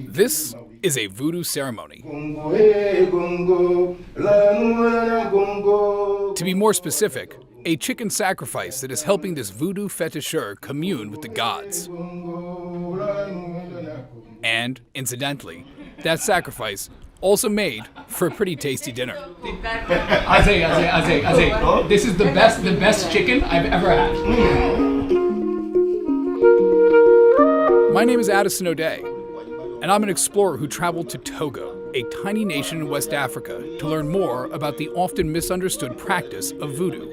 This is a voodoo ceremony. To be more specific, a chicken sacrifice that is helping this voodoo fetisheur commune with the gods. And, incidentally, that sacrifice also made for a pretty tasty dinner. Azay. This is the best chicken I've ever had. My name is Addison O'Day, and I'm an explorer who traveled to Togo, a tiny nation in West Africa, to learn more about the often misunderstood practice of voodoo.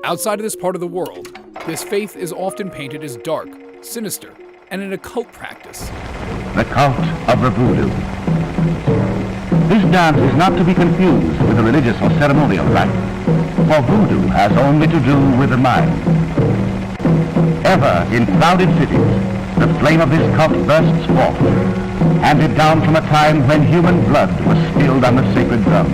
Outside of this part of the world, this faith is often painted as dark, sinister, and an occult practice. The cult of the voodoo. This dance is not to be confused with a religious or ceremonial rite, for voodoo has only to do with the mind. Ever in crowded cities, the flame of this cult bursts forth, handed down from a time when human blood was spilled on the sacred drum.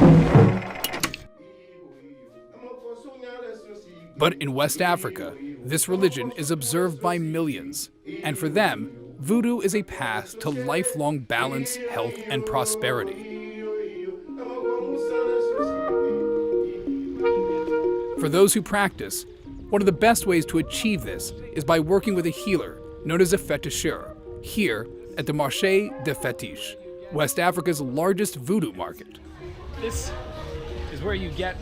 But in West Africa, this religion is observed by millions, and for them, voodoo is a path to lifelong balance, health, and prosperity. For those who practice, one of the best ways to achieve this is by working with a healer known as a fetisheur, here at the Marché des Fétiches, West Africa's largest voodoo market. This is where you get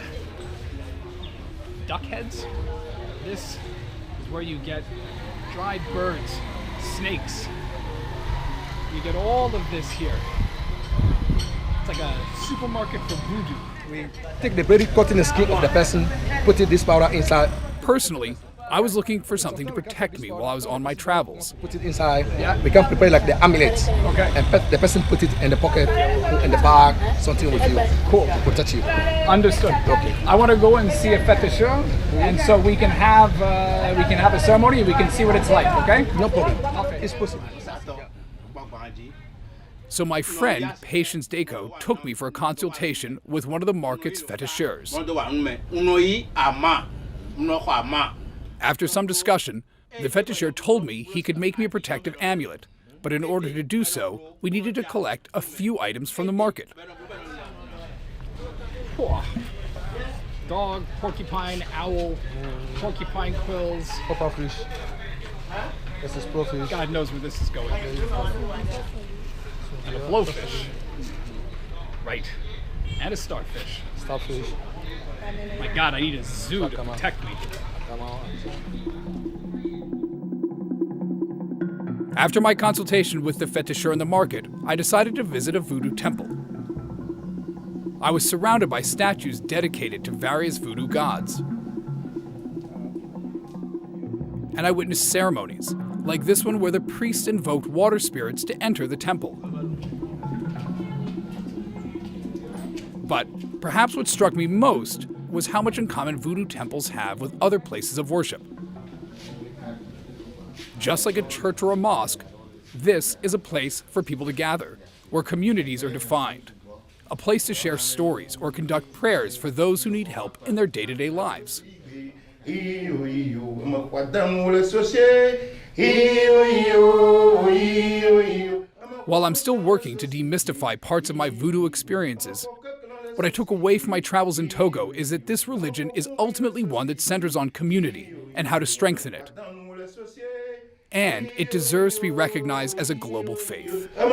duck heads. This is where you get dried birds, snakes. You get all of this here. It's like a supermarket for voodoo. We take the very cutting skin of the person, put this powder inside. Personally, I was looking for something to protect me while I was on my travels. Put it inside. Yeah. We can prepare like the amulets. Okay. And the person put it in the pocket, in the bag, something with you. Cool. To protect you. Understood. Okay. I want to go and see a fetisheur, and so we can have a ceremony. We can see what it's like. Okay. No problem. Okay. It's possible. So my friend, Patience Deco, took me for a consultation with one of the market's fetisheurs. After some discussion, the fetisheur told me he could make me a protective amulet, but in order to do so, we needed to collect a few items from the market. Dog, porcupine, owl, porcupine quills. Pufferfish. This is blowfish. God knows where this is going. And a blowfish. Right. And a starfish. Starfish. My God, I need a zoo to protect me. After my consultation with the fetisheur in the market, I decided to visit a voodoo temple. I was surrounded by statues dedicated to various voodoo gods. And I witnessed ceremonies, like this one where the priests invoked water spirits to enter the temple. But perhaps what struck me most was how much in common voodoo temples have with other places of worship. Just like a church or a mosque, this is a place for people to gather, where communities are defined, a place to share stories or conduct prayers for those who need help in their day-to-day lives. While I'm still working to demystify parts of my voodoo experiences, what I took away from my travels in Togo is that this religion is ultimately one that centers on community and how to strengthen it. And it deserves to be recognized as a global faith. I'm